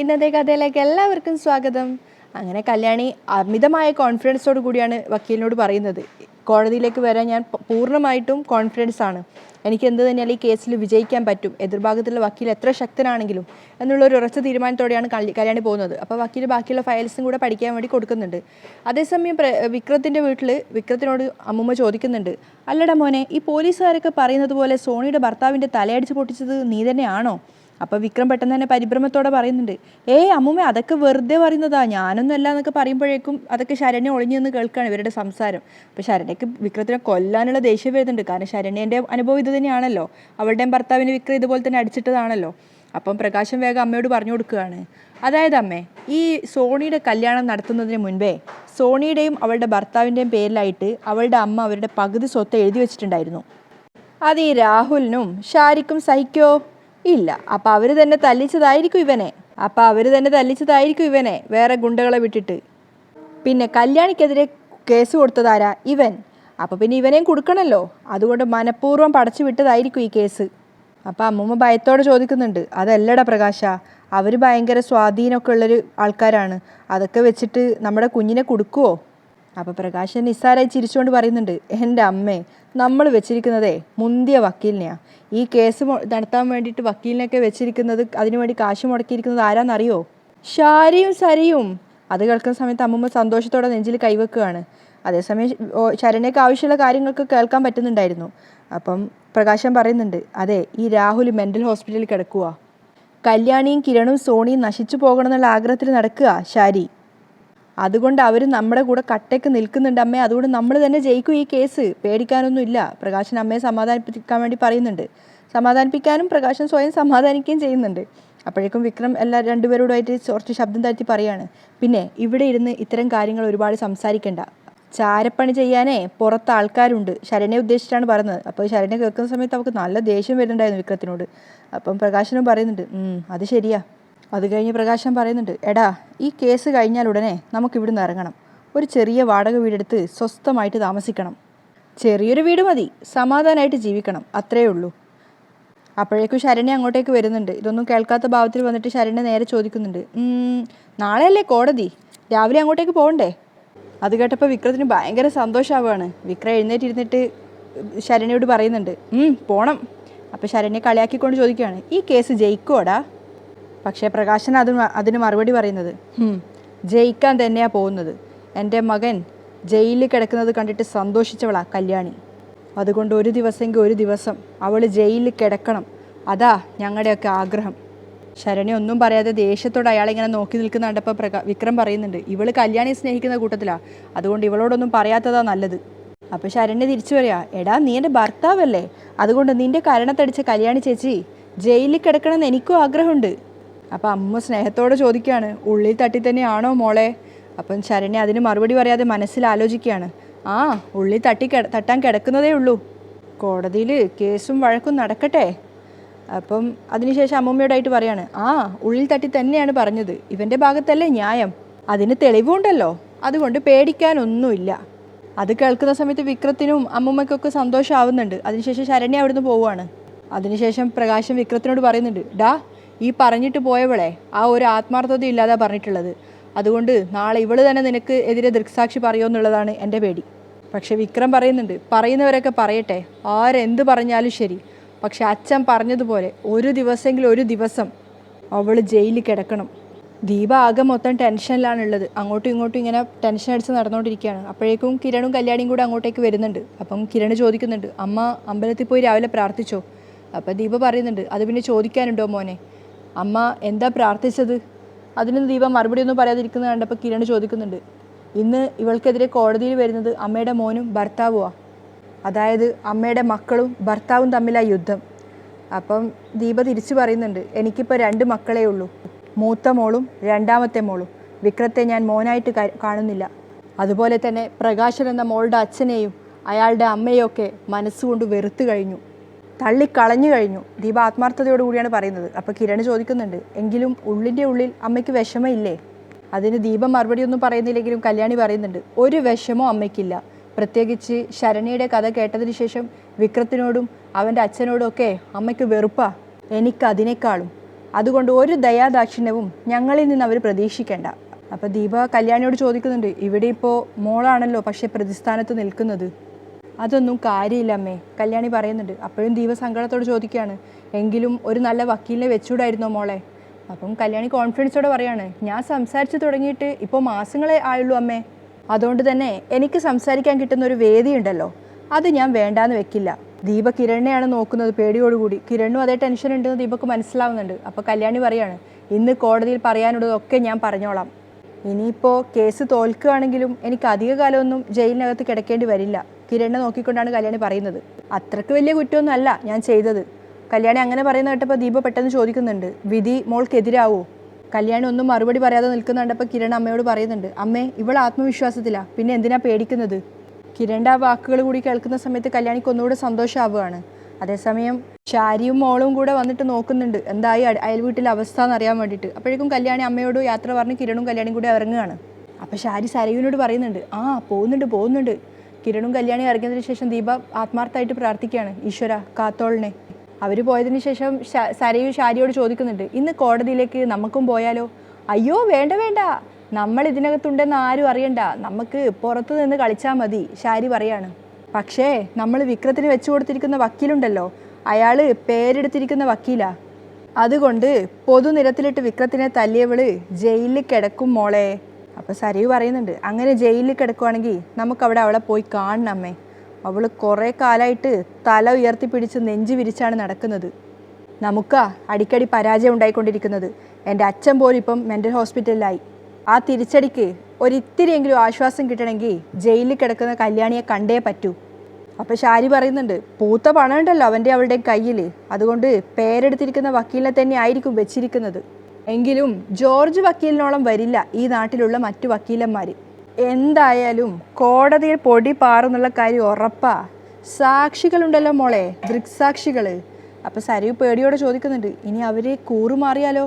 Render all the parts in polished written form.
ഇന്നത്തെ കഥയിലേക്ക് എല്ലാവർക്കും സ്വാഗതം. അങ്ങനെ കല്യാണി അമിതമായ കോൺഫിഡൻസോട് കൂടിയാണ് വക്കീലിനോട് പറയുന്നത്, കോടതിയിലേക്ക് വരാൻ ഞാൻ പൂർണ്ണമായിട്ടും കോൺഫിഡൻസ് ആണ്, എനിക്ക് എന്ത് തന്നെയാലും ഈ കേസിൽ വിജയിക്കാൻ പറ്റും, എതിർഭാഗത്തുള്ള വക്കീൽ എത്ര ശക്തനാണെങ്കിലും എന്നുള്ളൊരു ഉറച്ച തീരുമാനത്തോടെയാണ് കല്യാണി പോകുന്നത്. അപ്പോൾ വക്കീൽ ബാക്കിയുള്ള ഫയൽസും കൂടെ പഠിക്കാൻ വേണ്ടി കൊടുക്കുന്നുണ്ട്. അതേസമയം വിക്രത്തിൻ്റെ വീട്ടിൽ വിക്രത്തിനോട് അമ്മൂമ്മ ചോദിക്കുന്നുണ്ട്, അല്ലടാ മോനെ, ഈ പോലീസുകാരൊക്കെ പറയുന്നത് പോലെ സോണിയുടെ ഭർത്താവിൻ്റെ തലയടിച്ച് പൊട്ടിച്ചത് നീ തന്നെയാണോ? അപ്പോൾ വിക്രം പെട്ടെന്ന് തന്നെ പരിഭ്രമത്തോടെ പറയുന്നുണ്ട്, അമ്മൂമ്മ അതൊക്കെ വെറുതെ പറയുന്നതാ, ഞാനൊന്നും അല്ല എന്നൊക്കെ പറയുമ്പോഴേക്കും അതൊക്കെ ശരണ്യ ഒളിഞ്ഞു നിന്ന് കേൾക്കുകയാണ് ഇവരുടെ സംസാരം. അപ്പോൾ ശരണ്യക്ക് വിക്രത്തിനെ കൊല്ലാനുള്ള ദേഷ്യം വരുന്നുണ്ട്. കാരണം ശരണ്യൻ്റെ അനുഭവം ഇത് തന്നെയാണല്ലോ, അവളുടെയും ഭർത്താവിന് വിക്രം ഇതുപോലെ തന്നെ അടിച്ചിട്ടതാണല്ലോ. അപ്പം പ്രകാശം വേഗം അമ്മയോട് പറഞ്ഞു കൊടുക്കുകയാണ്, അതായത് അമ്മേ, ഈ സോണിയുടെ കല്യാണം നടത്തുന്നതിന് മുൻപേ സോണിയുടെയും അവളുടെ ഭർത്താവിൻ്റെയും പേരിലായിട്ട് അവളുടെ അമ്മ അവരുടെ പകുതി സ്വത്ത് എഴുതി വെച്ചിട്ടുണ്ടായിരുന്നു. അത് ഈ രാഹുലിനും ഷാരിക്കും സഹിക്കോ? ഇല്ല. അപ്പം അവർ തന്നെ തല്ലിച്ചതായിരിക്കും ഇവനെ വേറെ ഗുണ്ടകളെ വിട്ടിട്ട്. പിന്നെ കല്യാണിക്കെതിരെ കേസ് കൊടുത്തതാരാ? ഇവൻ. അപ്പം പിന്നെ ഇവനെയും കൊടുക്കണമല്ലോ, അതുകൊണ്ട് മനഃപൂർവ്വം പടച്ചു വിട്ടതായിരിക്കും ഈ കേസ്. അപ്പം അമ്മൂമ്മ ഭയത്തോടെ ചോദിക്കുന്നുണ്ട്, അതല്ലടാ പ്രകാശ, അവർ ഭയങ്കര സ്വാധീനമൊക്കെ ഉള്ളൊരു ആൾക്കാരാണ്, അതൊക്കെ വെച്ചിട്ട് നമ്മുടെ കുഞ്ഞിനെ കൊടുക്കുവോ? അപ്പോൾ പ്രകാശൻ നിസ്സാരായി ചിരിച്ചുകൊണ്ട് പറയുന്നുണ്ട്, എൻ്റെ അമ്മേ, നമ്മൾ വെച്ചിരിക്കുന്നതേ മുന്തിയ വക്കീലിനെയാണ്. ഈ കേസ് നടത്താൻ വേണ്ടിയിട്ട് വക്കീലിനെയൊക്കെ വെച്ചിരിക്കുന്നത്, അതിനുവേണ്ടി കാശ് മുടക്കിയിരിക്കുന്നത് ആരാന്നറിയോ? ഷാരിയും സരിയും. അത് കേൾക്കുന്ന സമയത്ത് അമ്മൂമ്മ സന്തോഷത്തോടെ നെഞ്ചിൽ കൈവെക്കുകയാണ്. അതേസമയം ശരണ്യക്ക് ആവശ്യമുള്ള കാര്യങ്ങൾക്ക് കേൾക്കാൻ പറ്റുന്നുണ്ടായിരുന്നു. അപ്പം പ്രകാശൻ പറയുന്നുണ്ട്, അതെ, ഈ രാഹുൽ മെൻ്റൽ ഹോസ്പിറ്റലിൽ കിടക്കുക, കല്യാണിയും കിരണും സോണിയും നശിച്ചു പോകണമെന്നുള്ള ആഗ്രഹത്തിൽ നടക്കുക ഷാരി, അതുകൊണ്ട് അവർ നമ്മുടെ കൂടെ കട്ടയ്ക്ക് നിൽക്കുന്നുണ്ട് അമ്മേ, അതുകൊണ്ട് നമ്മൾ തന്നെ ജയിക്കും ഈ കേസ്, പേടിക്കാനൊന്നുമില്ല. പ്രകാശൻ അമ്മയെ സമാധാനിപ്പിക്കാൻ വേണ്ടി പറയുന്നുണ്ട്. സമാധാനിപ്പിക്കാനും പ്രകാശൻ സ്വയം സമാധാനിക്കുകയും ചെയ്യുന്നുണ്ട്. അപ്പോഴേക്കും വിക്രം രണ്ടുപേരോടുമായിട്ട് കുറച്ച് ശബ്ദം താഴ്ത്തി പറയാണ്, പിന്നെ ഇവിടെ ഇരുന്ന് ഇത്തരം കാര്യങ്ങൾ ഒരുപാട് സംസാരിക്കേണ്ട, ചാരപ്പണി ചെയ്യാനേ പുറത്ത് ആൾക്കാരുണ്ട്, ശരണ്യെ ഉദ്ദേശിച്ചിട്ടാണ് പറയുന്നത്. അപ്പോൾ ശരണ്യ കേൾക്കുന്ന സമയത്ത് അവൾക്ക് നല്ല ദേഷ്യം വരുന്നുണ്ടായിരുന്നു വിക്രത്തിനോട്. അപ്പം പ്രകാശനും പറയുന്നുണ്ട്, അത് ശരിയാ. അത് കഴിഞ്ഞ് പ്രകാശൻ പറയുന്നുണ്ട്, എടാ, ഈ കേസ് കഴിഞ്ഞാൽ ഉടനെ നമുക്കിവിടുന്ന് ഇറങ്ങണം, ഒരു ചെറിയ വാടക വീടെടുത്ത് സ്വസ്ഥമായിട്ട് താമസിക്കണം, ചെറിയൊരു വീട് മതി, സമാധാനമായിട്ട് ജീവിക്കണം, അത്രയേ ഉള്ളൂ. അപ്പോഴേക്കും ശരണ്യ അങ്ങോട്ടേക്ക് വരുന്നുണ്ട്. ഇതൊന്നും കേൾക്കാത്ത ഭാവത്തിൽ വന്നിട്ട് ശരണ്യ നേരെ ചോദിക്കുന്നുണ്ട്, നാളെയല്ലേ കോടതി, രാവിലെ അങ്ങോട്ടേക്ക് പോകണ്ടേ? അത് കേട്ടപ്പോൾ വിക്രത്തിന് ഭയങ്കര സന്തോഷമാവുകയാണ്. വിക്രം എഴുന്നേറ്റിരുന്നിട്ട് ശരണ്യയോട് പറയുന്നുണ്ട്, പോണം. അപ്പോൾ ശരണ്യ കളിയാക്കിക്കൊണ്ട് ചോദിക്കുകയാണ്, ഈ കേസ് ജയിക്കുമോടാ? പക്ഷേ പ്രകാശൻ അതിന് മറുപടി പറയുന്നത്, ജയിക്കാൻ തന്നെയാണ് പോകുന്നത്, എൻ്റെ മകൻ ജയിലിൽ കിടക്കുന്നത് കണ്ടിട്ട് സന്തോഷിച്ചവളാ കല്യാണി, അതുകൊണ്ട് ഒരു ദിവസമെങ്കിൽ ഒരു ദിവസം അവൾ ജയിലിൽ കിടക്കണം, അതാ ഞങ്ങളുടെയൊക്കെ ആഗ്രഹം. ശരണ്യ ഒന്നും പറയാതെ ദേഷ്യത്തോടെ അയാളിങ്ങനെ നോക്കി നിൽക്കുന്ന കണ്ടപ്പോൾ വിക്രം പറയുന്നുണ്ട്, ഇവൾ കല്യാണിയെ സ്നേഹിക്കുന്ന കൂട്ടത്തിലാണ്, അതുകൊണ്ട് ഇവളോടൊന്നും പറയാത്തതാ നല്ലത്. അപ്പോൾ ശരണ്യ തിരിച്ചു പറയാ, എടാ, നീ എൻ്റെ ഭർത്താവല്ലേ, അതുകൊണ്ട് നിൻ്റെ കരണത്തടിച്ച കല്യാണി ചേച്ചി ജയിലിൽ കിടക്കണമെന്ന് എനിക്കും ആഗ്രഹമുണ്ട്. അപ്പം അമ്മ സ്നേഹത്തോടെ ചോദിക്കുകയാണ്, ഉള്ളിൽ തട്ടി തന്നെയാണോ മോളെ? അപ്പം ശരണ്യ അതിന് മറുപടി പറയാതെ മനസ്സിൽ ആലോചിക്കുകയാണ്, ഉള്ളിൽ തട്ടാൻ കിടക്കുന്നതേ ഉള്ളൂ, കോടതിയിൽ കേസും വഴക്കും നടക്കട്ടെ. അപ്പം അതിനുശേഷം അമ്മൂമ്മയോടായിട്ട് പറയാണ്, ഉള്ളിൽ തട്ടി തന്നെയാണ് പറഞ്ഞത്, ഇവൻ്റെ ഭാഗത്തല്ലേ ന്യായം, അതിന് തെളിവുണ്ടല്ലോ, അതുകൊണ്ട് പേടിക്കാനൊന്നുമില്ല. അത് കേൾക്കുന്ന സമയത്ത് വിക്രത്തിനും അമ്മൂമ്മയ്ക്കൊക്കെ സന്തോഷമാവുന്നുണ്ട്. അതിനുശേഷം ശരണ്യ അവിടുന്ന് പോവുകയാണ്. അതിനുശേഷം പ്രകാശം വിക്രത്തിനോട് പറയുന്നുണ്ട്, ഡാ, ഈ പറഞ്ഞിട്ട് പോയവളെ ഒരു ആത്മാർത്ഥത ഇല്ലാതെ പറഞ്ഞിട്ടുള്ളത്, അതുകൊണ്ട് നാളെ ഇവള് തന്നെ നിനക്ക് എതിരെ ദൃക്സാക്ഷി പറയുമെന്നുള്ളതാണ് എൻ്റെ പേടി. പക്ഷെ വിക്രം പറയുന്നുണ്ട്, പറയുന്നവരൊക്കെ പറയട്ടെ, ആരെന്ത് പറഞ്ഞാലും ശരി, പക്ഷെ അച്ഛൻ പറഞ്ഞതുപോലെ ഒരു ദിവസം അവൾ ജയിലിൽ കിടക്കണം. ദീപ ആകെ മൊത്തം ടെൻഷനിലാണുള്ളത്, അങ്ങോട്ടും ഇങ്ങോട്ടും ഇങ്ങനെ ടെൻഷൻ അടിച്ച് നടന്നുകൊണ്ടിരിക്കുകയാണ്. അപ്പോഴേക്കും കിരണും കല്യാണിയും കൂടെ അങ്ങോട്ടേക്ക് വരുന്നുണ്ട്. അപ്പം കിരൺ ചോദിക്കുന്നുണ്ട്, അമ്മ അമ്പലത്തിൽ പോയി രാവിലെ പ്രാർത്ഥിച്ചോ? അപ്പം ദീപ പറയുന്നുണ്ട്, അത് പിന്നെ ചോദിക്കാനുണ്ടോ മോനെ, അമ്മ എന്താ പ്രാർത്ഥിച്ചത്? അതിന് ദീപ മറുപടി ഒന്നും പറയാതിരിക്കുന്നത് കണ്ടപ്പോൾ കിരൺ ചോദിക്കുന്നുണ്ട്, ഇന്ന് ഇവൾക്കെതിരെ കോടതിയിൽ വരുന്നത് അമ്മയുടെ മോനും ഭർത്താവുമാണ്, അതായത് അമ്മയുടെ മക്കളും ഭർത്താവും തമ്മിലാ യുദ്ധം. അപ്പം ദീപ തിരിച്ചു പറയുന്നുണ്ട്, എനിക്കിപ്പോൾ 2 മക്കളേ ഉള്ളൂ, മൂത്ത മോളും രണ്ടാമത്തെ മോളും, വിക്രത്തെ ഞാൻ മോനായിട്ട് കാണുന്നില്ല. അതുപോലെ തന്നെ പ്രകാശൻ എന്ന മോളുടെ അച്ഛനെയും അയാളുടെ അമ്മയൊക്കെ മനസ്സുകൊണ്ട് വെറുത്തു കഴിഞ്ഞു, തള്ളിക്കളഞ്ഞു കഴിഞ്ഞു. ദീപ ആത്മാർത്ഥതയോടുകൂടിയാണ് പറയുന്നത്. അപ്പോൾ കിരൺ ചോദിക്കുന്നുണ്ട്, എങ്കിലും ഉള്ളിൻ്റെ ഉള്ളിൽ അമ്മയ്ക്ക് വിഷമമില്ലേ? അതിന് ദീപ മറുപടിയൊന്നും പറയുന്നില്ലെങ്കിലും കല്യാണി പറയുന്നുണ്ട്, ഒരു വിഷമോ അമ്മയ്ക്കില്ല, പ്രത്യേകിച്ച് ശരണ്യയുടെ കഥ കേട്ടതിന് ശേഷം വിക്രത്തിനോടും അവൻ്റെ അച്ഛനോടും ഒക്കെ അമ്മയ്ക്ക് വെറുപ്പാ, എനിക്കതിനേക്കാളും. അതുകൊണ്ട് ഒരു ദയാദാക്ഷിണ്യവും ഞങ്ങളിൽ നിന്ന് അവർ പ്രതീക്ഷിക്കേണ്ട. അപ്പോൾ ദീപ കല്യാണിയോട് ചോദിക്കുന്നുണ്ട്, ഇവിടെ ഇപ്പോൾ മോളാണല്ലോ പക്ഷേ പ്രതിസ്ഥാനത്ത് നിൽക്കുന്നത്. അതൊന്നും കാര്യമില്ല അമ്മേ, കല്യാണി പറയുന്നുണ്ട്. അപ്പോഴും ദീപ സങ്കടത്തോട് ചോദിക്കുകയാണ്, എങ്കിലും ഒരു നല്ല വക്കീലിനെ വെച്ചൂടായിരുന്നോ മോളെ? അപ്പം കല്യാണി കോൺഫിഡൻസോടെ പറയാണ്, ഞാൻ സംസാരിച്ച് തുടങ്ങിയിട്ട് ഇപ്പോൾ മാസങ്ങളെ ആയുള്ളൂ അമ്മേ. അതുകൊണ്ട് തന്നെ എനിക്ക് സംസാരിക്കാൻ കിട്ടുന്ന ഒരു വേദിയുണ്ടല്ലോ, അത് ഞാൻ വേണ്ടാന്ന് വെക്കില്ല. ദീപ കിരണിനെയാണ് നോക്കുന്നത് പേടിയോടുകൂടി. കിരണിനും അതേ ടെൻഷൻ ഉണ്ടെന്ന് ദീപക്ക് മനസ്സിലാവുന്നുണ്ട്. അപ്പോൾ കല്യാണി പറയാണ്, ഇന്ന് കോടതിയിൽ പറയാനുള്ളതൊക്കെ ഞാൻ പറഞ്ഞോളാം. ഇനിയിപ്പോൾ കേസ് തോൽക്കുകയാണെങ്കിലും എനിക്ക് അധിക കാലമൊന്നും ജയിലിനകത്ത് കിടക്കേണ്ടി വരില്ല. കിരണിനെ നോക്കിക്കൊണ്ടാണ് കല്യാണി പറയുന്നത്. അത്രയ്ക്ക് വലിയ കുറ്റമൊന്നും അല്ല ഞാൻ ചെയ്തത്. കല്യാണി അങ്ങനെ പറയുന്ന കേട്ടപ്പോൾ ദീപ പെട്ടെന്ന് ചോദിക്കുന്നുണ്ട്, വിധി മോൾക്കെതിരാവോ? കല്യാണി ഒന്നും മറുപടി പറയാതെ നിൽക്കുന്നുണ്ടപ്പോൾ കിരൺ അമ്മയോട് പറയുന്നുണ്ട്, അമ്മേ ഇവൾ ആത്മവിശ്വാസത്തിലാണ്, പിന്നെ എന്തിനാ പേടിക്കുന്നത്? കിരണിൻ്റെ ആ വാക്കുകൾ കൂടി കേൾക്കുന്ന സമയത്ത് കല്യാണിക്ക് ഒന്നുകൂടെ സന്തോഷമാവുകയാണ്. അതേസമയം ഷാരിയും മോളും കൂടെ വന്നിട്ട് നോക്കുന്നുണ്ട് എന്തായി അയൽ വീട്ടിലെ അവസ്ഥ എന്നറിയാൻ വേണ്ടിയിട്ട്. അപ്പോഴേക്കും കല്യാണി അമ്മയോട് യാത്ര പറഞ്ഞ് കിരണും കല്യാണിയും കൂടെ ഇറങ്ങുകയാണ്. അപ്പോൾ ഷാരി സരയുവിനോട് പറയുന്നുണ്ട്, പോകുന്നുണ്ട്. കിരണും കല്യാണി ഇറങ്ങിയതിന് ശേഷം ദീപ ആത്മാർത്ഥമായിട്ട് പ്രാർത്ഥിക്കുകയാണ്, ഈശ്വര കാത്തോളിനെ. അവർ പോയതിന് ശേഷം സരയു ഷാരിയോട് ചോദിക്കുന്നുണ്ട്, ഇന്ന് കോടതിയിലേക്ക് നമുക്കും പോയാലോ? അയ്യോ വേണ്ട, നമ്മൾ ഇതിനകത്തുണ്ടെന്ന് ആരും അറിയണ്ട, നമുക്ക് പുറത്തു നിന്ന് കളിച്ചാൽ മതി, ഷാരി പറയാണ്. പക്ഷേ നമ്മൾ വിക്രത്തിന് വെച്ചു കൊടുത്തിരിക്കുന്ന വക്കീലുണ്ടല്ലോ, അയാൾ പേരെടുത്തിരിക്കുന്ന വക്കീലാ. അതുകൊണ്ട് പൊതുനിരത്തിലിട്ട് വിക്രത്തിനെ തല്ലിയവള് ജയിലിൽ കിടക്കും മോളെ. അപ്പോൾ സരയു പറയുന്നുണ്ട്, അങ്ങനെ ജയിലിൽ കിടക്കുവാണെങ്കിൽ നമുക്കവിടെ അവളെ പോയി കാണണം അമ്മേ. അവൾ കുറേ കാലമായിട്ട് തല ഉയർത്തിപ്പിടിച്ച് നെഞ്ചു വിരിച്ചാണ് നടക്കുന്നത്. നമുക്കാ അടിക്കടി പരാജയം ഉണ്ടായിക്കൊണ്ടിരിക്കുന്നത്. എൻ്റെ അച്ഛൻ പോലും ഇപ്പം മെൻ്റൽ ഹോസ്പിറ്റലിലായി. ആ തിരിച്ചടിക്ക് ഒരിത്തിരിയെങ്കിലും ആശ്വാസം കിട്ടണമെങ്കിൽ ജയിലിൽ കിടക്കുന്ന കല്യാണിയെ കണ്ടേ പറ്റൂ. അപ്പോൾ ഷാരി പറയുന്നുണ്ട്, പൂത്ത പണം ഉണ്ടല്ലോ അവളുടെ കയ്യിൽ, അതുകൊണ്ട് പേരെടുത്തിരിക്കുന്ന വക്കീലിനെ തന്നെ ആയിരിക്കും വെച്ചിരിക്കുന്നത്. എങ്കിലും ജോർജ് വക്കീലിനോളം വരില്ല ഈ നാട്ടിലുള്ള മറ്റു വക്കീലന്മാർ. എന്തായാലും കോടതിയിൽ പൊടി പാറുന്നുള്ള കാര്യം ഉറപ്പാ. സാക്ഷികളുണ്ടല്ലോ മോളെ, ദൃക്സാക്ഷികൾ. അപ്പോൾ സരയു പേടിയോടെ ചോദിക്കുന്നുണ്ട്, ഇനി അവർ കൂറുമാറിയാലോ?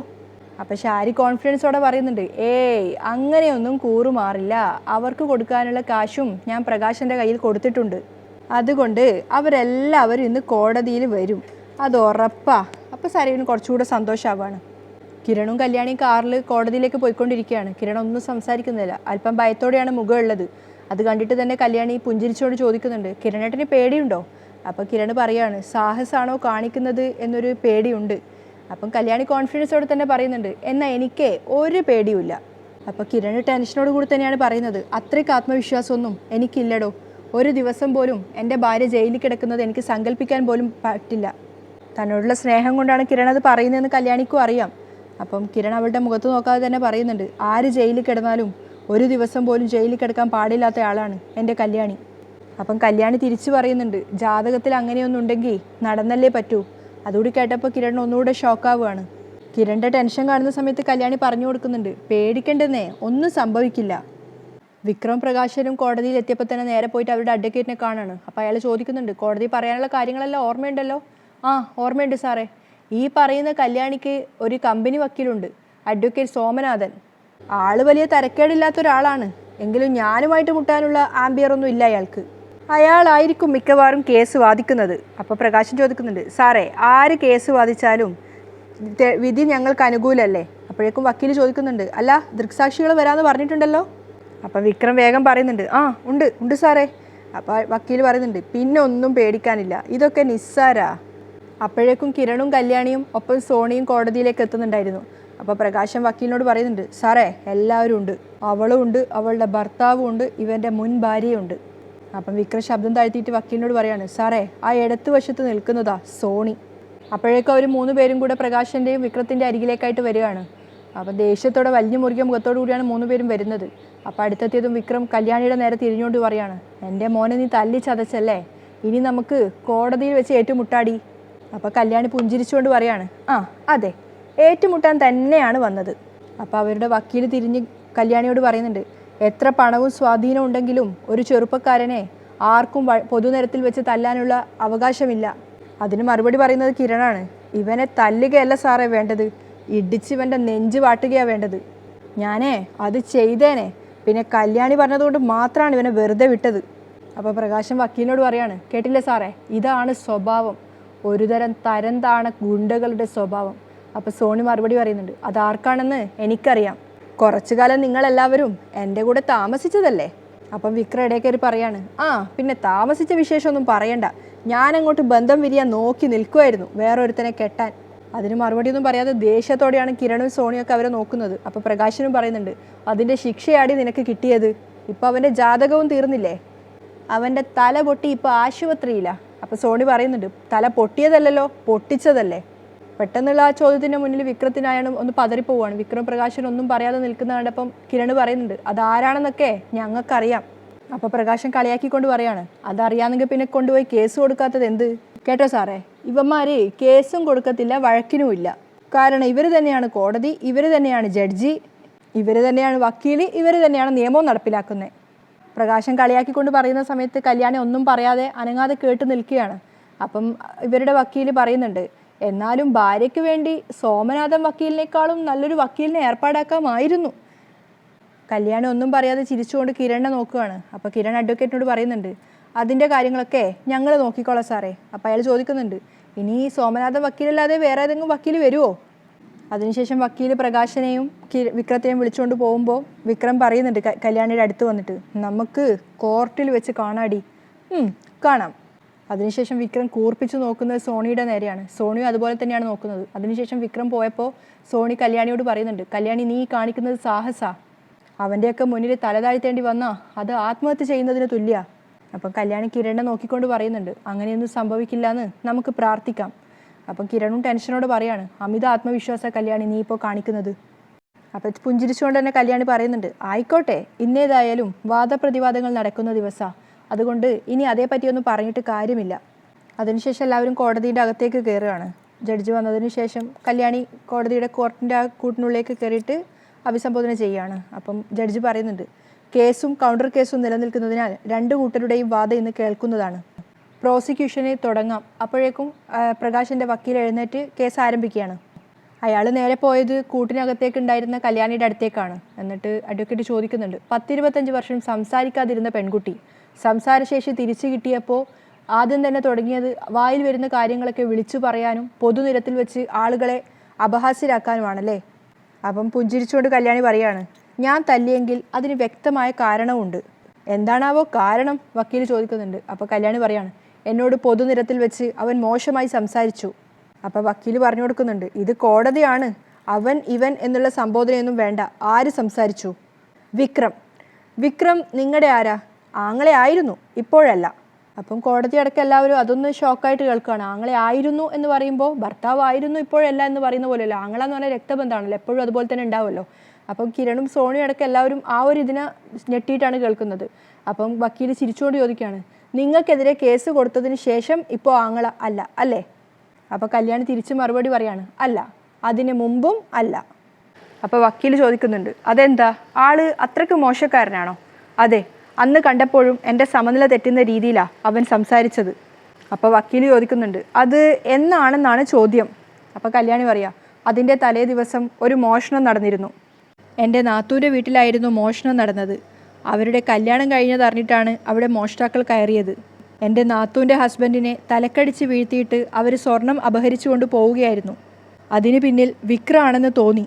അപ്പോൾ ഷാരി കോൺഫിഡൻസോടെ പറയുന്നുണ്ട്, അങ്ങനെയൊന്നും കൂറുമാറില്ല. അവർക്ക് കൊടുക്കാനുള്ള കാശും ഞാൻ പ്രകാശൻ്റെ കയ്യിൽ കൊടുത്തിട്ടുണ്ട്. അതുകൊണ്ട് അവരെല്ലാവരും ഇന്ന് കോടതിയിൽ വരും, അത് ഉറപ്പാ. അപ്പോൾ സരയുവിന് കുറച്ചുകൂടെ സന്തോഷമാവാണ്. കിരണും കല്യാണിയും കാറിൽ കോടതിയിലേക്ക് പോയിക്കൊണ്ടിരിക്കുകയാണ്. കിരൺ ഒന്നും സംസാരിക്കുന്നില്ല, അല്പം ഭയത്തോടെയാണ് മുഖമുള്ളത്. അത് കണ്ടിട്ട് തന്നെ കല്യാണി പുഞ്ചിരിച്ചോട് ചോദിക്കുന്നുണ്ട്, കിരണേട്ടന് പേടിയുണ്ടോ? അപ്പോൾ കിരൺ പറയാണ്, സാഹസമാണോ കാണിക്കുന്നത് എന്നൊരു പേടിയുണ്ട്. അപ്പം കല്യാണി കോൺഫിഡൻസോടെ തന്നെ പറയുന്നുണ്ട്, എന്നാൽ എനിക്ക് ഒരു പേടിയുമില്ല. അപ്പോൾ കിരൺ ടെൻഷനോട് കൂടി തന്നെയാണ് പറയുന്നത്, അത്രയ്ക്ക് ആത്മവിശ്വാസമൊന്നും എനിക്കില്ലടോ. ഒരു ദിവസം പോലും എൻ്റെ ഭാര്യ ജയിലിൽ കിടക്കുന്നത് എനിക്ക് സങ്കല്പിക്കാൻ പോലും പറ്റില്ല. തന്നോടുള്ള സ്നേഹം കൊണ്ടാണ് കിരൺ അത് പറയുന്നതെന്ന് കല്യാണിക്കും അറിയാം. അപ്പം കിരൺ അവളുടെ മുഖത്ത് നോക്കാതെ തന്നെ പറയുന്നുണ്ട്, ആര് ജയിലിൽ കിടന്നാലും ഒരു ദിവസം പോലും ജയിലിൽ കിടക്കാൻ പാടില്ലാത്ത ആളാണ് എൻ്റെ കല്യാണി. അപ്പം കല്യാണി തിരിച്ചു പറയുന്നുണ്ട്, ജാതകത്തിൽ അങ്ങനെയൊന്നും ഉണ്ടെങ്കിൽ നടന്നല്ലേ പറ്റൂ. അതുകൂടി കേട്ടപ്പോൾ കിരൺ ഒന്നുകൂടെ ഷോക്കാവുകയാണ്. കിരണിൻ്റെ ടെൻഷൻ കാണുന്ന സമയത്ത് കല്യാണി പറഞ്ഞു കൊടുക്കുന്നുണ്ട്, പേടിക്കണ്ടെന്നേ, ഒന്നും സംഭവിക്കില്ല. വിക്രം പ്രകാശനും കോടതിയിൽ എത്തിയപ്പോൾ തന്നെ നേരെ പോയിട്ട് അവരുടെ അഡ്വക്കേറ്റിനെ കാണാണ്. അപ്പോൾ അയാൾ ചോദിക്കുന്നുണ്ട്, കോടതി പറയാനുള്ള കാര്യങ്ങളെല്ലാം ഓർമ്മയുണ്ടല്ലോ? ഓർമ്മയുണ്ട് സാറേ. ഈ പറയുന്ന കല്യാണിക്ക് ഒരു കമ്പനി വക്കീലുണ്ട്, അഡ്വക്കേറ്റ് സോമനാഥൻ. ആള് വലിയ തരക്കേടില്ലാത്ത ഒരാളാണ്, എങ്കിലും ഞാനുമായിട്ട് മുട്ടാനുള്ള ആംബിയറൊന്നും ഇല്ല അയാൾക്ക്. അയാളായിരിക്കും മിക്കവാറും കേസ് വാദിക്കുന്നത്. അപ്പോൾ പ്രകാശൻ ചോദിക്കുന്നുണ്ട്, സാറേ ആര് കേസ് വാദിച്ചാലും വിധി ഞങ്ങൾക്ക് അനുകൂലമല്ലേ? അപ്പോഴേക്കും വക്കീൽ ചോദിക്കുന്നുണ്ട്, അല്ല ദൃക്സാക്ഷികൾ വരാമെന്ന് പറഞ്ഞിട്ടുണ്ടല്ലോ? അപ്പം വിക്രം വേഗം പറയുന്നുണ്ട്, ഉണ്ട് സാറേ. അപ്പോൾ വക്കീൽ പറയുന്നുണ്ട്, പിന്നെ ഒന്നും പേടിക്കാനില്ല, ഇതൊക്കെ നിസ്സാരാ. അപ്പോഴേക്കും കിരണും കല്യാണിയും ഒപ്പം സോണിയും കോടതിയിലേക്ക് എത്തുന്നുണ്ടായിരുന്നു. അപ്പോൾ പ്രകാശൻ വക്കീലിനോട് പറയുന്നുണ്ട്, സാറേ എല്ലാവരും ഉണ്ട്, അവളും ഉണ്ട്, അവളുടെ ഭർത്താവും ഉണ്ട്, ഇവൻ്റെ മുൻ ഭാര്യയുണ്ട്. അപ്പം വിക്രം ശബ്ദം താഴ്ത്തിയിട്ട് വക്കീലിനോട് പറയാണ്, സാറേ ആ ഇടത്ത് വശത്ത് നിൽക്കുന്നതാ സോണി. അപ്പോഴേക്കും അവർ 3 പേരും കൂടെ പ്രകാശൻ്റെയും വിക്രത്തിൻ്റെ അരികിലേക്കായിട്ട് വരികയാണ്. അപ്പം ദേഷ്യത്തോടെ വലിയ മുറുകിയ മുഖത്തോടു കൂടിയാണ് 3 പേരും വരുന്നത്. അപ്പോൾ അടുത്തെത്തിയതും വിക്രം കല്യാണിയുടെ നേരെ തിരിഞ്ഞുകൊണ്ട് പറയാണ്, എൻ്റെ മോനെ നീ തല്ലി ചതച്ചല്ലേ, ഇനി നമുക്ക് കോടതിയിൽ വെച്ച് ഏറ്റുമുട്ടാടി. അപ്പോൾ കല്യാണി പുഞ്ചിരിച്ചുകൊണ്ട് പറയാണ്, അതെ, ഏറ്റുമുട്ടാൻ തന്നെയാണ് വന്നത്. അപ്പോൾ അവരുടെ വക്കീൽ തിരിഞ്ഞ് കല്യാണിയോട് പറയുന്നുണ്ട്, എത്ര പണവും സ്വാധീനവും ഉണ്ടെങ്കിലും ഒരു ചെറുപ്പക്കാരനെ ആർക്കും പൊതുനിരത്തിൽ വെച്ച് തല്ലാനുള്ള അവകാശമില്ല. അതിന് മറുപടി പറയുന്നത് കിരണാണ്, ഇവനെ തല്ലുകയല്ല സാറേ വേണ്ടത്, ഇടിച്ചിവൻ്റെ നെഞ്ച് വാട്ടുകയാണ് വേണ്ടത്. ഞാനേ അത് ചെയ്തേനെ, പിന്നെ കല്യാണി പറഞ്ഞതുകൊണ്ട് മാത്രമാണ് ഇവനെ വെറുതെ വിട്ടത്. അപ്പോൾ പ്രകാശൻ വക്കീലിനോട് പറയാണ്, കേട്ടില്ലേ സാറേ, ഇതാണ് സ്വഭാവം, ഒരുതരം തരം താണ ഗുണ്ടകളുടെ സ്വഭാവം. അപ്പോൾ സോണി മറുപടി പറയുന്നുണ്ട്, അതാർക്കാണെന്ന് എനിക്കറിയാം. കുറച്ചു കാലം നിങ്ങളെല്ലാവരും എൻ്റെ കൂടെ താമസിച്ചതല്ലേ. അപ്പം വിക്രം ഇടയിൽ കയറി പറയാണ്, ആ പിന്നെ താമസിച്ച വിശേഷമൊന്നും പറയണ്ട, ഞാനങ്ങോട്ട് ബന്ധം വിരിയാൻ നോക്കി നിൽക്കുമായിരുന്നു വേറൊരുത്തനെ കെട്ടാൻ. അതിന് മറുപടിയൊന്നും പറയാതെ ദേഷ്യത്തോടെയാണ് കിരണും സോണിയൊക്കെ അവരെ നോക്കുന്നത്. അപ്പോൾ പ്രകാശനും പറയുന്നുണ്ട്, അതിൻ്റെ ശിക്ഷയാടി നിനക്ക് കിട്ടിയത്. ഇപ്പോൾ അവൻ്റെ ജാതകവും തീർന്നില്ലേ, അവൻ്റെ തല പൊട്ടി ഇപ്പോൾ ആശുപത്രിയിലാണ്. അപ്പോൾ സോണി പറയുന്നുണ്ട്, തല പൊട്ടിയതല്ലല്ലോ, പൊട്ടിച്ചതല്ലേ. പെട്ടെന്നുള്ള ആ ചോദ്യത്തിൻ്റെ മുന്നിൽ വിക്രത്തിനായാണ് ഒന്ന് പതറിപ്പോവാണ്. വിക്രം പ്രകാശൻ ഒന്നും പറയാതെ നിൽക്കുന്ന കണ്ടപ്പം കിരണ് പറയുന്നുണ്ട്, അതാരാണെന്നൊക്കെ ഞങ്ങൾക്കറിയാം. അപ്പോൾ പ്രകാശൻ കളിയാക്കിക്കൊണ്ട് പറയാണ്, അതറിയാമെങ്കിൽ പിന്നെ കൊണ്ടുപോയി കേസ് കൊടുക്കാത്തത് എന്ത്? കേട്ടോ സാറേ, ഇവന്മാർ കേസും കൊടുക്കത്തില്ല, വഴക്കിനുമില്ല. കാരണം ഇവർ തന്നെയാണ് കോടതി, ഇവർ തന്നെയാണ് ജഡ്ജി, ഇവർ തന്നെയാണ് വക്കീൽ, ഇവർ തന്നെയാണ് നിയമവും നടപ്പിലാക്കുന്നത്. പ്രകാശൻ കളിയാക്കിക്കൊണ്ട് പറയുന്ന സമയത്ത് കല്യാണി ഒന്നും പറയാതെ അനങ്ങാതെ കേട്ട് നിൽക്കുകയാണ്. അപ്പം ഇവരുടെ വക്കീൽ പറയുന്നുണ്ട്, എന്നാലും ഭാര്യയ്ക്ക് വേണ്ടി സോമനാഥൻ വക്കീലിനേക്കാളും നല്ലൊരു വക്കീലിനെ ഏർപ്പാടാക്കാമായിരുന്നു. കല്യാണി ഒന്നും പറയാതെ ചിരിച്ചുകൊണ്ട് കിരണിനെ നോക്കുകയാണ്. അപ്പോൾ കിരൺ അഡ്വക്കേറ്റിനോട് പറയുന്നുണ്ട്, അതിൻ്റെ കാര്യങ്ങളൊക്കെ ഞങ്ങൾ നോക്കിക്കോളാം സാറേ. അപ്പോൾ അയാൾ ചോദിക്കുന്നുണ്ട്, ഇനി സോമനാഥൻ വക്കീലല്ലാതെ വേറെ ഏതെങ്കിലും വക്കീൽ വരുമോ? അതിനുശേഷം വക്കീൽ പ്രകാശനെയും വിക്രത്തിനെയും വിളിച്ചുകൊണ്ട് പോകുമ്പോൾ വിക്രം പറയുന്നുണ്ട് കല്യാണിയുടെ അടുത്ത് വന്നിട്ട്, നമുക്ക് കോർട്ടിൽ വെച്ച് കാണാടി. കാണാം. അതിനുശേഷം വിക്രം കൂർപ്പിച്ച് നോക്കുന്നത് സോണിയുടെ നേരെയാണ്. സോണിയും അതുപോലെ തന്നെയാണ് നോക്കുന്നത്. അതിനുശേഷം വിക്രം പോയപ്പോൾ സോണി കല്യാണിയോട് പറയുന്നുണ്ട്, കല്യാണി നീ കാണിക്കുന്നത് സാഹസാ, അവൻ്റെയൊക്കെ മുന്നിൽ തലതാഴ്ത്തേണ്ടി വന്നാൽ അത് ആത്മഹത്യ ചെയ്യുന്നതിന് തുല്യ. അപ്പം കല്യാണി കിരണിനെ നോക്കിക്കൊണ്ട് പറയുന്നുണ്ട്, അങ്ങനെയൊന്നും സംഭവിക്കില്ല എന്ന് നമുക്ക് പ്രാർത്ഥിക്കാം. അപ്പം കിരണും ടെൻഷനോട് പറയാണ്, അമിത ആത്മവിശ്വാസ കല്യാണി നീ ഇപ്പോൾ കാണിക്കുന്നത്. അപ്പം പുഞ്ചിരിച്ചുകൊണ്ട് തന്നെ കല്യാണി പറയുന്നുണ്ട്, ആയിക്കോട്ടെ, ഇന്നേതായാലും വാദപ്രതിവാദങ്ങൾ നടക്കുന്ന ദിവസമാണ്, അതുകൊണ്ട് ഇനി അതേപ്പറ്റിയൊന്നും പറഞ്ഞിട്ട് കാര്യമില്ല. അതിനുശേഷം എല്ലാവരും കോടതിയുടെ അകത്തേക്ക് കയറുകയാണ്. ജഡ്ജി വന്നതിന് ശേഷം കല്യാണി കോർട്ടിൻ്റെ ആ കൂട്ടിനുള്ളിലേക്ക് കയറിയിട്ട് അഭിസംബോധന ചെയ്യുകയാണ്. അപ്പം ജഡ്ജി പറയുന്നുണ്ട്, കേസും കൗണ്ടർ കേസും നിലനിൽക്കുന്നതിനാൽ രണ്ട് കൂട്ടരുടെയും വാദം ഇന്ന് കേൾക്കുന്നതാണ്. പ്രോസിക്യൂഷന് തുടങ്ങാം. അപ്പോഴേക്കും പ്രകാശിൻ്റെ വക്കീൽ എഴുന്നേറ്റ് കേസ് ആരംഭിക്കുകയാണ്. അയാൾ നേരെ പോയത് കൂട്ടിനകത്തേക്ക് ഉണ്ടായിരുന്ന കല്യാണിയുടെ അടുത്തേക്കാണ്. എന്നിട്ട് അഡ്വക്കേറ്റ് ചോദിക്കുന്നുണ്ട്, 10-25 വർഷം സംസാരിക്കാതിരുന്ന പെൺകുട്ടി സംസാരശേഷി തിരിച്ചു കിട്ടിയപ്പോൾ ആദ്യം തന്നെ തുടങ്ങിയത് വായിൽ വരുന്ന കാര്യങ്ങളൊക്കെ വിളിച്ചു പറയാനും പൊതുനിരത്തിൽ വെച്ച് ആളുകളെ അപഹാസ്യരാക്കാനുമാണല്ലേ. അപ്പം പുഞ്ചിരിച്ചുകൊണ്ട് കല്യാണി പറയാണ്, ഞാൻ തല്ലിയെങ്കിൽ അതിന് വ്യക്തമായ കാരണമുണ്ട്. എന്താണാവോ കാരണം? വക്കീൽ ചോദിക്കുന്നുണ്ട്. അപ്പോൾ കല്യാണി പറയാണ്, എന്നോട് പൊതുനിരത്തിൽ വെച്ച് അവൻ മോശമായി സംസാരിച്ചു. അപ്പോൾ വക്കീൽ പറഞ്ഞു കൊടുക്കുന്നുണ്ട്, ഇത് കോടതിയാണ്, അവൻ ഇവൻ എന്നുള്ള സംബോധനയൊന്നും വേണ്ട. ആര് സംസാരിച്ചു? വിക്രം നിങ്ങളുടെ ആരാ? ആങ്ങളെ ആയിരുന്നു, ഇപ്പോഴല്ല. അപ്പം കോടതി അടക്കം എല്ലാവരും അതൊന്ന് ഷോക്കായിട്ട് കേൾക്കുകയാണ്. ആങ്ങളെ ആയിരുന്നു എന്ന് പറയുമ്പോൾ ഭർത്താവ് ആയിരുന്നു ഇപ്പോഴല്ല എന്ന് പറയുന്ന പോലെയല്ല. ആങ്ങളെന്ന് പറഞ്ഞാൽ രക്തബന്ധമാണല്ലോ, എപ്പോഴും അതുപോലെ തന്നെ ഉണ്ടാവുമല്ലോ. അപ്പം കിരണും സോണിയും അടക്കം എല്ലാവരും ആ ഒരു ഇതിനെ ഞെട്ടിയിട്ടാണ് കേൾക്കുന്നത്. അപ്പം വക്കീൽ ചിരിച്ചുകൊണ്ട് ചോദിക്കുകയാണ്, നിങ്ങൾക്കെതിരെ കേസ് കൊടുത്തതിന് ശേഷം ഇപ്പോൾ ആങ്ങള അല്ല അല്ലേ? അപ്പോൾ കല്യാണി തിരിച്ച് മറുപടി പറയാണ്, അല്ല, അതിന് മുമ്പും അല്ല. അപ്പോൾ വക്കീൽ ചോദിക്കുന്നുണ്ട്, അതെന്താ, ആള് അത്രയ്ക്ക് മോശക്കാരനാണോ? അതെ, അന്ന് കണ്ടപ്പോഴും എൻ്റെ സമനില തെറ്റുന്ന രീതിയിലാണ് അവൻ സംസാരിച്ചത്. അപ്പോൾ വക്കീൽ ചോദിക്കുന്നുണ്ട്, അത് എന്നാണെന്നാണ് ചോദ്യം. അപ്പോൾ കല്യാണി പറയാം, അതിൻ്റെ തലേ ദിവസം ഒരു മോഷണം നടന്നിരുന്നു. എൻ്റെ നാത്തൂൻ്റെ വീട്ടിലായിരുന്നു മോഷണം നടന്നത്. അവരുടെ കല്യാണം കഴിഞ്ഞതറിഞ്ഞിട്ടാണ് അവിടെ മോഷ്ടാക്കൾ കയറിയത്. എൻ്റെ നാത്തൂൻ്റെ ഹസ്ബൻഡിനെ തലക്കടിച്ച് വീഴ്ത്തിയിട്ട് അവർ സ്വർണം അപഹരിച്ചു കൊണ്ട് പോവുകയായിരുന്നു. അതിന് പിന്നിൽ വിക്രമാണെന്ന് തോന്നി.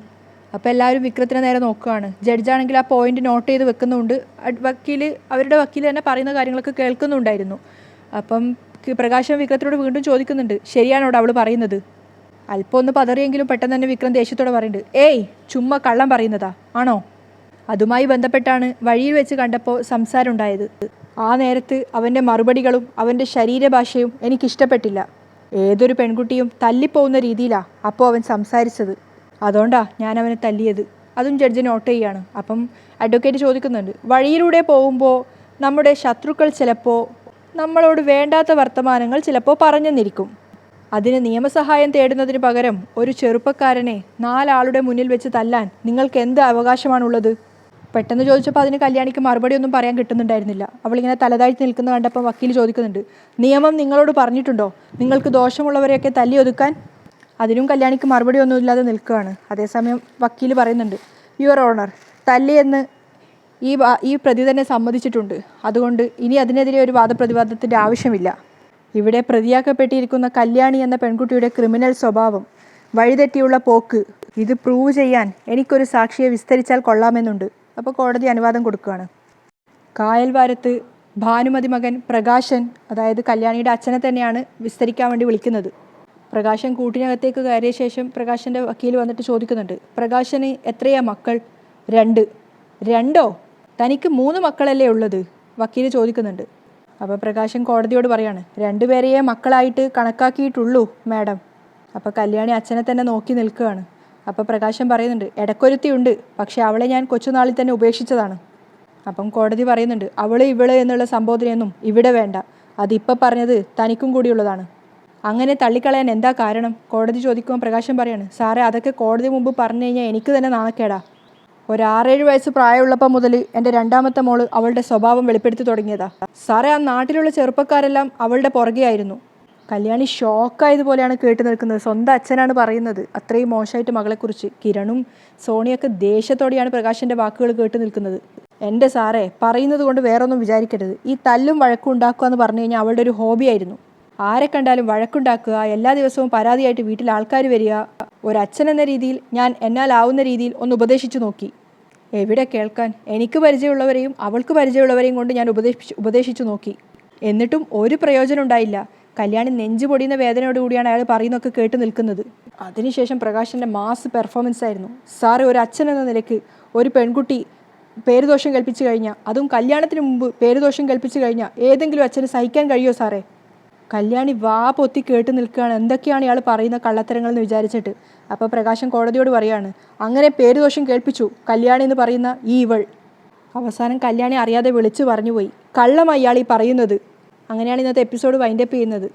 അപ്പോൾ എല്ലാവരും വിക്രത്തിനെ നേരെ നോക്കുകയാണ്. ജഡ്ജാണെങ്കിൽ ആ പോയിന്റ് നോട്ട് ചെയ്ത് വെക്കുന്നുണ്ട്. അവരുടെ വക്കീൽ തന്നെ പറയുന്ന കാര്യങ്ങളൊക്കെ കേൾക്കുന്നുണ്ടായിരുന്നു. അപ്പം പ്രകാശൻ വിക്രത്തിനോട് വീണ്ടും ചോദിക്കുന്നുണ്ട്, ശരിയാണോട് അവൾ പറയുന്നത്? അല്പം ഒന്ന് പതറിയെങ്കിലും പെട്ടെന്ന് തന്നെ വിക്രം ദേഷ്യത്തോടെ പറയുന്നുണ്ട്, ഏയ് ചുമ്മാ കള്ളം പറയുന്നതാ ആണോ? അതുമായി ബന്ധപ്പെട്ടാണ് വഴിയിൽ വെച്ച് കണ്ടപ്പോൾ സംസാരം ഉണ്ടായത്. ആ നേരത്ത് അവൻ്റെ മറുപടികളും അവൻ്റെ ശരീരഭാഷയും എനിക്കിഷ്ടപ്പെട്ടില്ല. ഏതൊരു പെൺകുട്ടിയും തല്ലിപ്പോകുന്ന രീതിയിലാണ് അപ്പോൾ അവൻ സംസാരിച്ചത്. അതുകൊണ്ടാണ് ഞാൻ അവനെ തല്ലിയത്. അതും ജഡ്ജി നോട്ട് ചെയ്യുകയാണ്. അപ്പം അഡ്വക്കേറ്റ് ചോദിക്കുന്നുണ്ട്, വഴിയിലൂടെ പോകുമ്പോൾ നമ്മുടെ ശത്രുക്കൾ ചിലപ്പോൾ നമ്മളോട് വേണ്ടാത്ത വർത്തമാനങ്ങൾ ചിലപ്പോൾ പറഞ്ഞെന്നിരിക്കും. അതിന് നിയമസഹായം തേടുന്നതിന് പകരം ഒരു ചെറുപ്പക്കാരനെ 4 ആളുടെ മുന്നിൽ വെച്ച് തല്ലാൻ നിങ്ങൾക്ക് എന്ത് അവകാശമാണുള്ളത്? പെട്ടെന്ന് ചോദിച്ചപ്പോൾ അതിന് കല്യാണിക്ക് മറുപടി ഒന്നും പറയാൻ കിട്ടുന്നുണ്ടായിരുന്നില്ല. അവളിങ്ങനെ തലതാഴ്ത്തി നിൽക്കുന്ന കണ്ടപ്പോൾ വക്കീൽ ചോദിക്കുന്നുണ്ട്, നിയമം നിങ്ങളോട് പറഞ്ഞിട്ടുണ്ടോ നിങ്ങൾക്ക് ദോഷമുള്ളവരെയൊക്കെ തല്ലി ഒതുക്കാൻ? അതിനും കല്യാണിക്ക് മറുപടി ഒന്നുമില്ലാതെ നിൽക്കുകയാണ്. അതേസമയം വക്കീൽ പറയുന്നുണ്ട്, യുവർ ഓണർ, തല്ലിയെന്ന് ഈ പ്രതി തന്നെ സമ്മതിച്ചിട്ടുണ്ട്. അതുകൊണ്ട് ഇനി അതിനെതിരെ ഒരു വാദപ്രതിവാദത്തിൻ്റെ ആവശ്യമില്ല. ഇവിടെ പ്രതിയാക്കപ്പെട്ടിരിക്കുന്ന കല്യാണി എന്ന പെൺകുട്ടിയുടെ ക്രിമിനൽ സ്വഭാവം വഴിതെറ്റിയുള്ള പോക്ക്, ഇത് പ്രൂവ് ചെയ്യാൻ എനിക്കൊരു സാക്ഷിയെ വിസ്തരിച്ചാൽ കൊള്ളാമെന്നുണ്ട്. അപ്പോൾ കോടതി അനുവാദം കൊടുക്കുകയാണ്. കായൽവാരത്ത് ഭാനുമതി മകൻ പ്രകാശൻ, അതായത് കല്യാണിയുടെ അച്ഛനെ തന്നെയാണ് വിസ്തരിക്കാൻ വേണ്ടി വിളിക്കുന്നത്. പ്രകാശൻ കൂട്ടിനകത്തേക്ക് കയറിയ ശേഷം പ്രകാശൻ്റെ വക്കീൽ വന്നിട്ട് ചോദിക്കുന്നുണ്ട്, പ്രകാശന് എത്രയാ മക്കൾ? 2. 2? തനിക്ക് 3 മക്കളല്ലേ ഉള്ളത്? വക്കീൽ ചോദിക്കുന്നുണ്ട്. അപ്പോൾ പ്രകാശൻ കോടതിയോട് പറയാണ്, 2 പേരെയേ മക്കളായിട്ട് കണക്കാക്കിയിട്ടുള്ളൂ മാഡം. അപ്പോൾ കല്യാണി അച്ഛനെ തന്നെ നോക്കി നിൽക്കുകയാണ്. അപ്പോൾ പ്രകാശൻ പറയുന്നുണ്ട്, ഇടക്കൊരുത്തിയുണ്ട്, പക്ഷേ അവളെ ഞാൻ കൊച്ചുനാളിൽ തന്നെ ഉപേക്ഷിച്ചതാണ്. അപ്പം കോടതി പറയുന്നുണ്ട്, അവള് ഇവള് എന്നുള്ള സംബോധനയൊന്നും ഇവിടെ വേണ്ട, അതിപ്പോൾ പറഞ്ഞത് തനിക്കും കൂടിയുള്ളതാണ്. അങ്ങനെ തള്ളിക്കളയാൻ എന്താ കാരണം? കോടതി ചോദിക്കുമ്പോൾ പ്രകാശൻ പറയാണ്, സാറേ അതൊക്കെ കോടതി മുമ്പ് പറഞ്ഞു കഴിഞ്ഞാൽ എനിക്ക് തന്നെ നാണക്കേടാ. ഒരു 6-7 വയസ്സ് പ്രായമുള്ളപ്പോൾ മുതൽ എൻ്റെ 2ാമത്തെ മോള് അവളുടെ സ്വഭാവം വെളിപ്പെടുത്തി തുടങ്ങിയതാ. സാറേ, ആ നാട്ടിലുള്ള ചെറുപ്പക്കാരെല്ലാം അവളുടെ പുറകെയായിരുന്നു. കല്യാണി ഷോക്കായതുപോലെയാണ് കേട്ട് നിൽക്കുന്നത്. സ്വന്തം അച്ഛനാണ് പറയുന്നത് അത്രയും മോശമായിട്ട് മകളെക്കുറിച്ച്. കിരണും സോണിയൊക്കെ ദേഷ്യത്തോടെയാണ് പ്രകാശൻ്റെ വാക്കുകൾ കേട്ട് നിൽക്കുന്നത്. എൻ്റെ സാറേ, പറയുന്നത് കൊണ്ട് വേറൊന്നും വിചാരിക്കരുത്. ഈ തല്ലും വഴക്കും ഉണ്ടാക്കുക എന്ന് പറഞ്ഞു കഴിഞ്ഞാൽ അവളുടെ ഒരു ഹോബിയായിരുന്നു. ആരെ കണ്ടാലും വഴക്കുണ്ടാക്കുക, എല്ലാ ദിവസവും പരാതിയായിട്ട് വീട്ടിൽ ആൾക്കാർ വരിക. ഒരച്ഛൻ എന്ന രീതിയിൽ ഞാൻ എന്നാലാവുന്ന രീതിയിൽ ഒന്ന് ഉപദേശിച്ചു നോക്കി. എവിടെ കേൾക്കാൻ? എനിക്ക് പരിചയമുള്ളവരെയും അവൾക്ക് പരിചയമുള്ളവരെയും കൊണ്ട് ഞാൻ ഉപദേശിച്ചു നോക്കി. എന്നിട്ടും ഒരു പ്രയോജനം ഉണ്ടായില്ല. കല്യാണി നെഞ്ചു പൊടിയുന്ന വേദനയോടുകൂടിയാണ് അയാൾ പറയുന്നതൊക്കെ കേട്ട് നിൽക്കുന്നത്. അതിനുശേഷം പ്രകാശൻ്റെ മാസ് പെർഫോമൻസ് ആയിരുന്നു. സാറ് ഒരു അച്ഛൻ എന്ന നിലയ്ക്ക് ഒരു പെൺകുട്ടി പേരുദോഷം കൽപ്പിച്ചു കഴിഞ്ഞാൽ, അതും കല്യാണത്തിന് മുമ്പ് പേരുദോഷം കൽപ്പിച്ചു കഴിഞ്ഞാൽ ഏതെങ്കിലും അച്ഛന് സഹിക്കാൻ കഴിയുമോ സാറേ? കല്യാണി വാ പൊത്തി കേട്ട് നിൽക്കുകയാണ്, എന്തൊക്കെയാണ് ഇയാൾ പറയുന്ന കള്ളത്തരങ്ങളെന്ന് വിചാരിച്ചിട്ട്. അപ്പോൾ പ്രകാശൻ കോടതിയോട് പറയാണ്, അങ്ങനെ പേരുദോഷം കേൾപ്പിച്ചു കല്യാണി എന്ന് പറയുന്ന ഈ ഇവൾ. അവസാനം കല്യാണി അറിയാതെ വിളിച്ചു പറഞ്ഞുപോയി, കള്ളമായി ഇയാൾ ഈ പറയുന്നത്. അങ്ങനെയാണ് ഇന്നത്തെ എപ്പിസോഡ് വൈൻഡപ്പ് ചെയ്യുന്നത്.